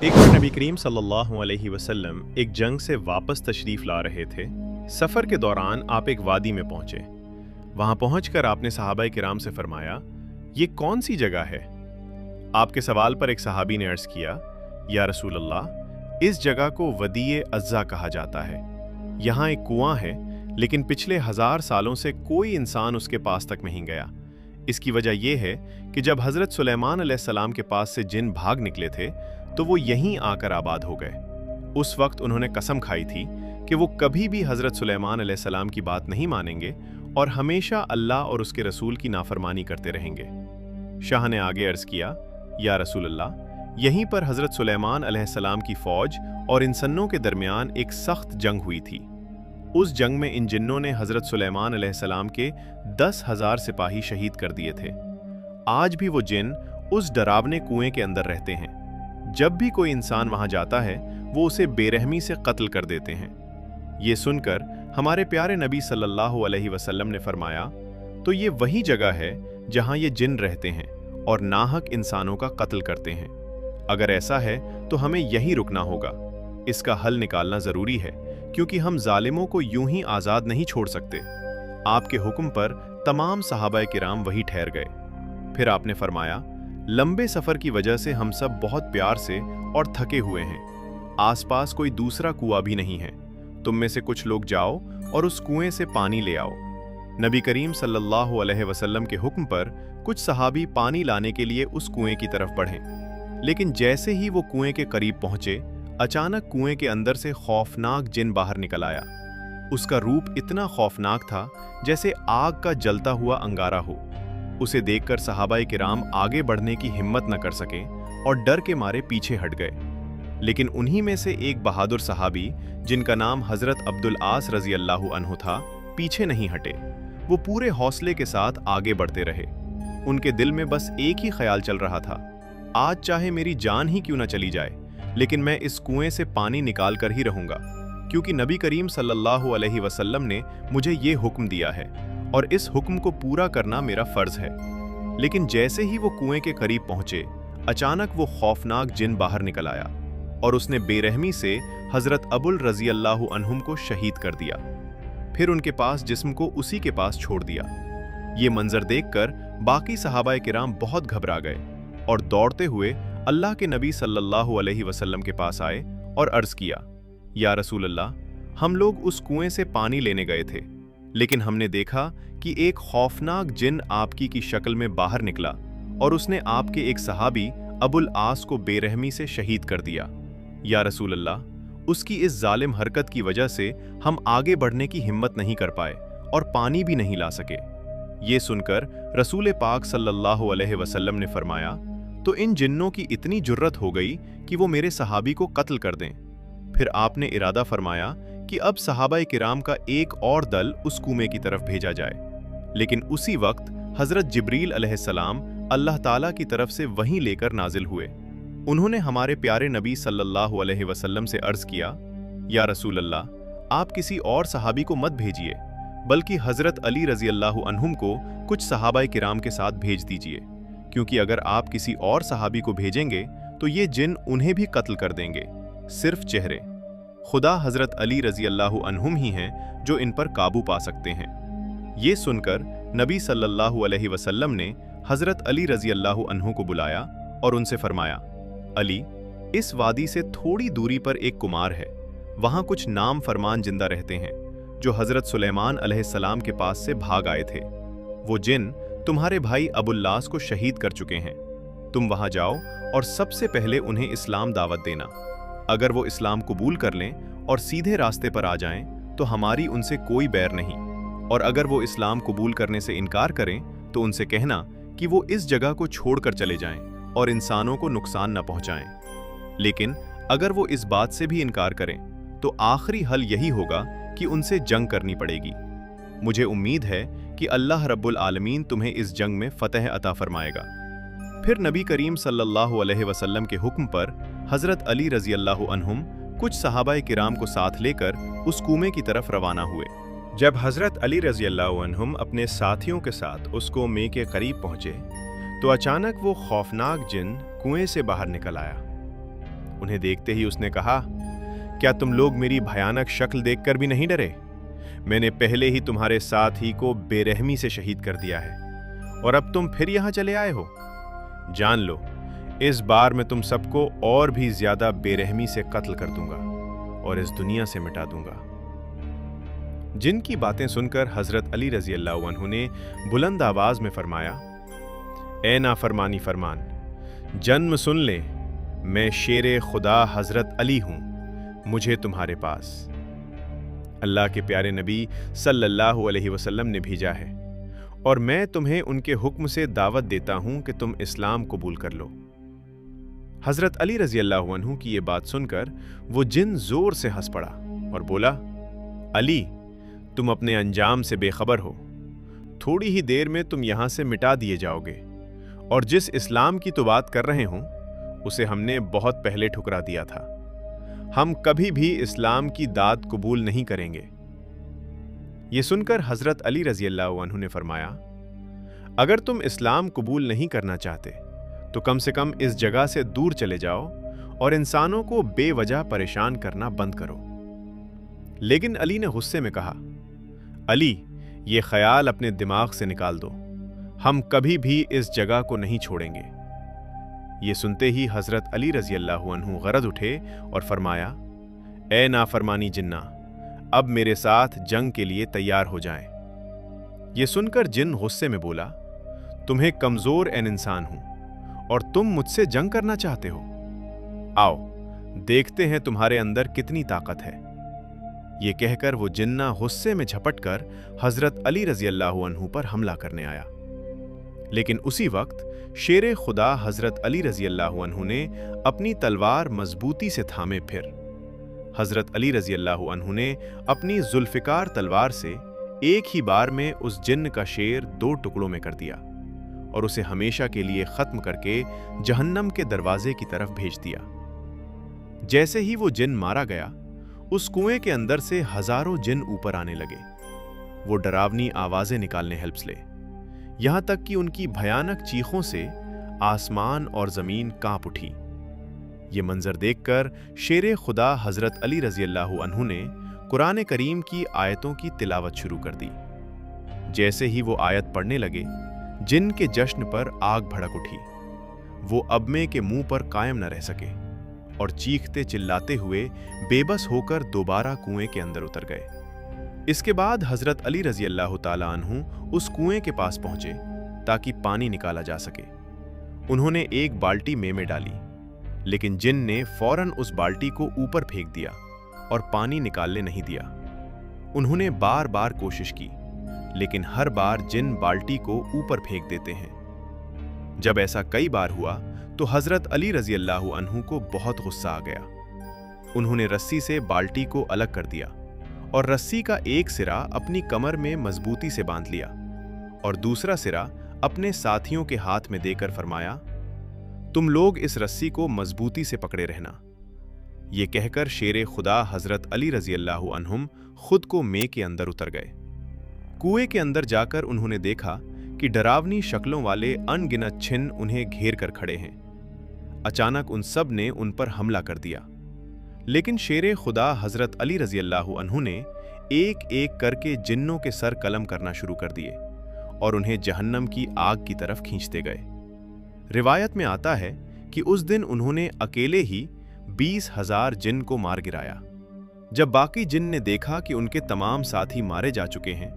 एक बार नबी करीम सल्लल्लाहु अलैहि वसल्लम एक जंग से वापस तशरीफ ला रहे थे। सफ़र के दौरान आप एक वादी में पहुंचे। वहां पहुंचकर आपने सहाबाए किराम से फरमाया, ये कौन सी जगह है? आपके सवाल पर एक सहाबी ने अर्ज़ किया, या रसूल अल्लाह, इस जगह को वदी अज़्ज़ा कहा जाता है। यहाँ एक कुआं है, लेकिन पिछले 1000 सालों से कोई इंसान उसके पास तक नहीं गया। इसकी वजह यह है कि जब हज़रत सुलेमान अलैहिस्सलाम के पास से जिन भाग निकले थे तो वो यहीं आकर आबाद हो गए। उस वक्त उन्होंने कसम खाई थी कि वो कभी भी हज़रत सुलेमान अलैहिस्सलाम की बात नहीं मानेंगे और हमेशा अल्लाह और उसके रसूल की नाफरमानी करते रहेंगे। शाह ने आगे अर्ज़ किया, या रसूल अल्लाह, यहीं पर हज़रत सुलेमान अलैहिस्सलाम की फ़ौज और इंसानों के दरमियान एक सख्त जंग हुई थी। उस जंग में इन जिन्नों ने हज़रत सुलेमान अलैहिस्सलाम के 10,000 सिपाही शहीद कर दिए थे। आज भी वो जिन उस डरावने कुएं के अंदर रहते हैं। जब भी कोई इंसान वहां जाता है वो उसे बेरहमी से कत्ल कर देते हैं। ये सुनकर हमारे प्यारे नबी सल्लल्लाहु अलैहि वसल्लम ने फरमाया, तो ये वही जगह है जहां ये जिन रहते हैं और नाहक इंसानों का कत्ल करते हैं। अगर ऐसा है तो हमें यहीं रुकना होगा। इसका हल निकालना ज़रूरी है, क्योंकि हम जालिमों को यूं ही आज़ाद नहीं छोड़ सकते। आपके हुक्म पर तमाम सहाबाए किराम वहीं ठहर गए। फिर आपने फरमाया, लंबे सफ़र की वजह से हम सब बहुत प्यार से और थके हुए हैं। आसपास कोई दूसरा कुआं भी नहीं है। तुम में से कुछ लोग जाओ और उस कुएं से पानी ले आओ। नबी करीम सल्लल्लाहु अलैहि वसल्लम के हुक्म पर कुछ सहाबी पानी लाने के लिए उस कुएं की तरफ बढ़े, लेकिन जैसे ही वो कुएं के करीब पहुंचे, अचानक कुएं के अंदर से खौफनाक जिन बाहर निकल आया। उसका रूप इतना खौफनाक था जैसे आग का जलता हुआ अंगारा हो। उसे देखकर सहाबाए किराम आगे बढ़ने की हिम्मत न कर सके और डर के मारे पीछे हट गए। लेकिन उन्हीं में से एक बहादुर सहाबी, जिनका नाम हज़रत अब्दुल आस रज़ी अल्लाहु अन्हु था, पीछे नहीं हटे। वो पूरे हौसले के साथ आगे बढ़ते रहे। उनके दिल में बस एक ही ख्याल चल रहा था, आज चाहे मेरी जान ही क्यों न चली जाए, लेकिन मैं इस कुएं से पानी निकाल कर ही रहूंगा, क्योंकि नबी करीम सल्लल्लाहु अलैहि वसल्लम ने मुझे ये हुक्म दिया है और इस हुक्म को पूरा करना मेरा फ़र्ज़ है। लेकिन जैसे ही वो कुएं के करीब पहुंचे, अचानक वो खौफनाक जिन बाहर निकल आया और उसने बेरहमी से हज़रत अबुल रज़ी अल्लाहु अन्हुम को शहीद कर दिया। फिर उनके पास जिस्म को उसी के पास छोड़ दिया। ये मंजर देखकर बाकी सहाबाए किराम बहुत घबरा गए और दौड़ते हुए अल्लाह के नबी सल्लल्लाहु अलैहि वसल्लम के पास आए और अर्ज़ किया, या रसूल अल्लाह, हम लोग उस कुएं से पानी लेने गए थे, लेकिन हमने देखा कि एक खौफनाक जिन आपकी की शक्ल में बाहर निकला और उसने आपके एक सहाबी अबुल आस को बेरहमी से शहीद कर दिया। या रसूल अल्लाह, उसकी इस जालिम हरकत की वजह से हम आगे बढ़ने की हिम्मत नहीं कर पाए और पानी भी नहीं ला सके। ये सुनकर रसूल पाक सल्लल्लाहु अलैहि वसल्लम ने फरमाया, तो इन जिन्नों की इतनी जुर्रत हो गई कि वो मेरे सहाबी को कत्ल कर दें। फिर आपने इरादा फरमाया कि अब सहाबाए किराम का एक और दल उस कुएं की तरफ भेजा जाए। लेकिन उसी वक्त हज़रत जिब्रील अलैहिस्सलाम अल्लाह ताला की तरफ से वहीं लेकर नाजिल हुए। उन्होंने हमारे प्यारे नबी सल्लल्लाहु अलैहि वसल्लम से अर्ज़ किया, या रसूल अल्लाह, आप किसी और सहाबी को मत भेजिए, बल्कि हज़रत अली रज़ी अल्लाहु अन्हुम को कुछ सहाबाए किराम के साथ भेज दीजिए, क्योंकि अगर आप किसी और सहाबी को भेजेंगे तो ये जिन उन्हें भी कत्ल कर देंगे, सिर्फ चेहरे। खुदा हज़रत अली रज़ी अल्लाहु अन्हुम ही हैं जो इन पर काबू पा सकते हैं। ये सुनकर नबी सल्लल्लाहु अलैहि वसल्लम ने हज़रत अली रज़ी अल्लाहु अन्हु को बुलाया और उनसे फरमाया, अली, इस वादी से थोड़ी दूरी पर एक कुमार है। वहाँ कुछ नाम फरमान जिंदा रहते हैं जो हज़रत सुलेमान अलैहिस्सलाम के पास से भाग आए थे। वो जिन तुम्हारे भाई अबुल्लास को शहीद कर चुके हैं। तुम वहाँ जाओ और सबसे पहले उन्हें इस्लाम दावत देना। अगर वो इस्लाम कबूल कर लें और सीधे रास्ते पर आ जाएं, तो हमारी उनसे कोई बैर नहीं, और अगर वो इस्लाम कबूल करने से इनकार करें तो उनसे कहना कि वो इस जगह को छोड़कर चले जाएं और इंसानों को नुकसान न पहुंचाएं। लेकिन अगर वो इस बात से भी इनकार करें तो आखिरी हल यही होगा कि उनसे जंग करनी पड़ेगी। मुझे उम्मीद है कि अल्लाह रब्बुल आलमीन तुम्हें इस जंग में फतह अता फरमाएगा। फिर नबी करीम सल्लल्लाहु अलैहि वसल्लम के हुक्म पर हज़रत अली रज़ी अल्लाहु अन्हुम कुछ सहाबाए किराम को साथ लेकर उस कुएं की तरफ रवाना हुए। जब हज़रत अली रज़ी अल्लाहु अन्हुम अपने साथियों के साथ उस कुएं के करीब पहुंचे तो अचानक वो खौफनाक जिन कुएं से बाहर निकल आया। उन्हें देखते ही उसने कहा, क्या तुम लोग मेरी भयानक शक्ल देखकर भी नहीं डरे? मैंने पहले ही तुम्हारे साथी को बेरहमी से शहीद कर दिया है और अब तुम फिर यहां चले आए हो। जान लो, इस बार मैं तुम सबको और भी ज्यादा बेरहमी से कत्ल कर दूंगा और इस दुनिया से मिटा दूंगा। जिनकी बातें सुनकर हजरत अली रजी अल्लाह अन्हु ने बुलंद आवाज में फरमाया, ए नाफरमानी फरमान, जन्म सुन ले, मैं शेरे खुदा हजरत अली हूं, मुझे तुम्हारे पास अल्लाह के प्यारे नबी सल्लल्लाहु अलैहि वसल्लम ने भेजा है और मैं तुम्हें उनके हुक्म से दावत देता हूं कि तुम इस्लाम कबूल कर लो। हजरत अली रजी अल्लाह अन्हु की ये बात सुनकर वो जिन जोर से हंस पड़ा और बोला, अली, तुम अपने अंजाम से बेखबर हो। थोड़ी ही देर में तुम यहां से मिटा दिए जाओगे और जिस इस्लाम की तो बात कर रहे हो उसे हमने बहुत पहले ठुकरा दिया था। हम कभी भी इस्लाम की दात कबूल नहीं करेंगे। ये सुनकर हजरत अली रजी अल्लाह अन्हु ने फरमाया, अगर तुम इस्लाम कबूल नहीं करना चाहते तो कम से कम इस जगह से दूर चले जाओ और इंसानों को बेवजह परेशान करना बंद करो। लेकिन अली ने गुस्से में कहा, अली, ये ख्याल अपने दिमाग से निकाल दो, हम कभी भी इस जगह को नहीं छोड़ेंगे। ये सुनते ही हजरत अली रजी अल्लाह अन्हु गरज उठे और फरमाया, ए नाफरमानी जिन्ना, अब मेरे साथ जंग के लिए तैयार हो जाएं। ये सुनकर जिन गुस्से में बोला, तुम्हें कमजोर एन इंसान हूं और तुम मुझसे जंग करना चाहते हो? आओ देखते हैं तुम्हारे अंदर कितनी ताकत है। ये कहकर वो जिन्ना गुस्से में झपटकर हजरत अली रजी अल्लाह अन्हु पर हमला करने आया। लेकिन उसी वक्त शेरे खुदा हजरत अली रजी अल्लाह अन्हु ने अपनी तलवार मजबूती से थामे फिर हजरत अली रजी अल्लाह अन्हु ने अपनी जुल्फिकार तलवार से एक ही बार में उस जिन्न का शेर 2 टुकड़ों में कर दिया और उसे हमेशा के लिए खत्म करके जहन्नम के दरवाजे की तरफ भेज दिया। जैसे ही वो जिन्न मारा गया, उस कुएं के अंदर से हजारों जिन्न ऊपर आने लगे। वो डरावनी आवाजें निकालने हेल्प्सले, यहां तक कि उनकी भयानक चीखों से आसमान और जमीन कांप उठी। ये मंजर देखकर शेरे खुदा हजरत अली रजी अल्लाह अन्हु ने कुरान करीम की आयतों की तिलावत शुरू कर दी। जैसे ही वो आयत पढ़ने लगे, जिन के जश्न पर आग भड़क उठी। वो अबमे के मुंह पर कायम न रह सके और चीखते चिल्लाते हुए बेबस होकर दोबारा कुएं के अंदर उतर गए। इसके बाद हजरत अली रजी अल्लाह ताला अन्हु उस कुएं के पास पहुंचे ताकि पानी निकाला जा सके। उन्होंने एक बाल्टी में डाली, लेकिन जिन ने फौरन उस बाल्टी को ऊपर फेंक दिया और पानी निकालने नहीं दिया। उन्होंने बार बार कोशिश की, लेकिन हर बार जिन बाल्टी को ऊपर फेंक देते हैं। जब ऐसा कई बार हुआ तो हजरत अली रजी अल्लाह अन्हु को बहुत गुस्सा आ गया। उन्होंने रस्सी से बाल्टी को अलग कर दिया और रस्सी का एक सिरा अपनी कमर में मजबूती से बांध लिया और दूसरा सिरा अपने साथियों के हाथ में देकर फरमाया, तुम लोग इस रस्सी को मजबूती से पकड़े रहना। ये कहकर शेरे खुदा हजरत अली रजी अल्लाह अन्हुम खुद को में के अंदर उतर गए। कुएं के अंदर जाकर उन्होंने देखा कि डरावनी शक्लों वाले अनगिनत छिन्न उन्हें घेर कर खड़े हैं। अचानक उन सब ने उन पर हमला कर दिया, लेकिन शेरे खुदा हजरत अली रजी अल्लाह अन्हु ने एक एक करके जिन्नों के सर कलम करना शुरू कर दिए और उन्हें जहन्नम की आग की तरफ खींचते गए। रिवायत में आता है कि उस दिन उन्होंने अकेले ही 20,000 जिन्न को मार गिराया। जब बाकी जिन्न ने देखा कि उनके तमाम साथी मारे जा चुके हैं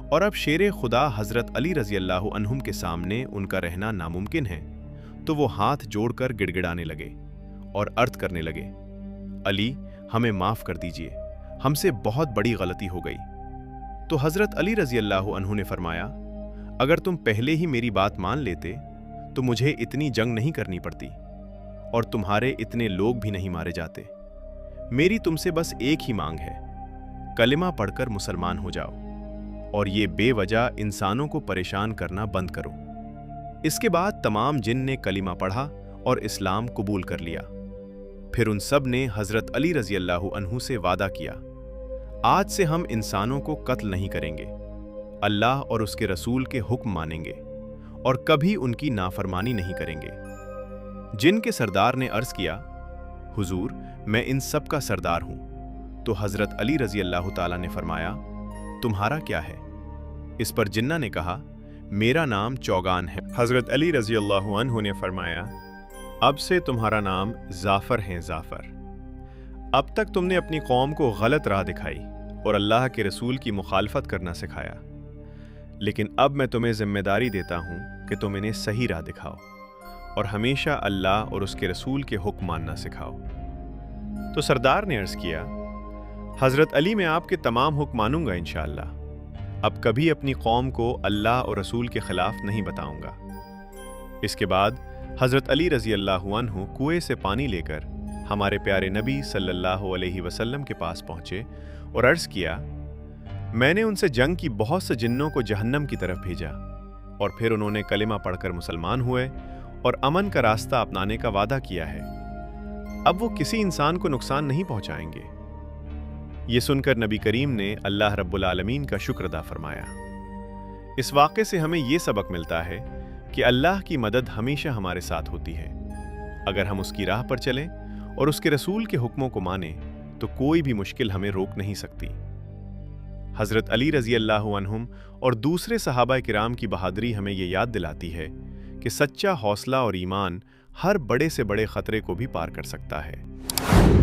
और अब शेरे खुदा हजरत अली रजी अल्लाह अन्हुम के सामने उनका रहना नामुमकिन है, तो वो हाथ जोड़कर गिड़गिड़ाने लगे और अर्ज करने लगे, अली, हमें माफ कर दीजिए, हमसे बहुत बड़ी गलती हो गई। तो हजरत अली रजी अल्लाह अन्हु ने फरमाया, अगर तुम पहले ही मेरी बात मान लेते तो मुझे इतनी जंग नहीं करनी पड़ती और तुम्हारे इतने लोग भी नहीं मारे जाते। मेरी तुमसे बस एक ही मांग है, कलिमा पढ़कर मुसलमान हो जाओ और ये बेवजह इंसानों को परेशान करना बंद करो। इसके बाद तमाम जिन ने कलिमा पढ़ा और इस्लाम कबूल कर लिया। फिर उन सब ने हजरत अली रजी अल्लाह अन्हु से वादा किया, आज से हम इंसानों को कत्ल नहीं करेंगे, अल्लाह और उसके रसूल के हुक्म मानेंगे और कभी उनकी नाफरमानी नहीं करेंगे। जिन के सरदार ने अर्ज किया, हुजूर, मैं इन सब का सरदार हूँ। तो हज़रत अली रज़ी अल्लाह ताला ने फरमाया, तुम्हारा क्या है? इस पर जिन्ना ने कहा, मेरा नाम चौगान है। हज़रत अली रज़ी अल्लाह अन्हु ने फरमाया, अब से तुम्हारा नाम जाफ़र है, जाफ़र। अब तक तुमने अपनी कौम को गलत राह दिखाई और अल्लाह के रसूल की मुखालफत करना सिखाया, लेकिन अब मैं तुम्हें जिम्मेदारी देता हूँ कि तुम इन्हें सही राह दिखाओ और हमेशा अल्लाह और उसके रसूल के हुक्म मानना सिखाओ। तो सरदार ने अर्ज़ किया, हज़रत अली, मैं आपके तमाम हुक्म मानूंगा इंशाअल्लाह। अब कभी अपनी कौम को अल्लाह और रसूल के ख़िलाफ़ नहीं बताऊंगा। इसके बाद हज़रत अली रज़ी अल्लाह अन्हु कुएं से पानी लेकर हमारे प्यारे नबी सल्लल्लाहु अलैहि वसल्लम के पास पहुँचे और अर्ज़ किया, मैंने उनसे जंग की बहुत से जिन्नों को जहन्नम की तरफ भेजा और फिर उन्होंने कलिमा पढ़कर मुसलमान हुए और अमन का रास्ता अपनाने का वादा किया है। अब वो किसी इंसान को नुकसान नहीं पहुंचाएंगे। ये सुनकर नबी करीम ने अल्लाह रब्बुल आलमीन का शुक्र अदा फरमाया। इस वाक़े से हमें ये सबक मिलता है कि अल्लाह की मदद हमेशा हमारे साथ होती है। अगर हम उसकी राह पर चलें और उसके रसूल के हुक्मों को मानें तो कोई भी मुश्किल हमें रोक नहीं सकती। हज़रत अली रज़ी अल्लाह अन्हुम और दूसरे सहाबा किराम की बहादुरी हमें ये याद दिलाती है कि सच्चा हौसला और ईमान हर बड़े से बड़े ख़तरे को भी पार कर सकता है।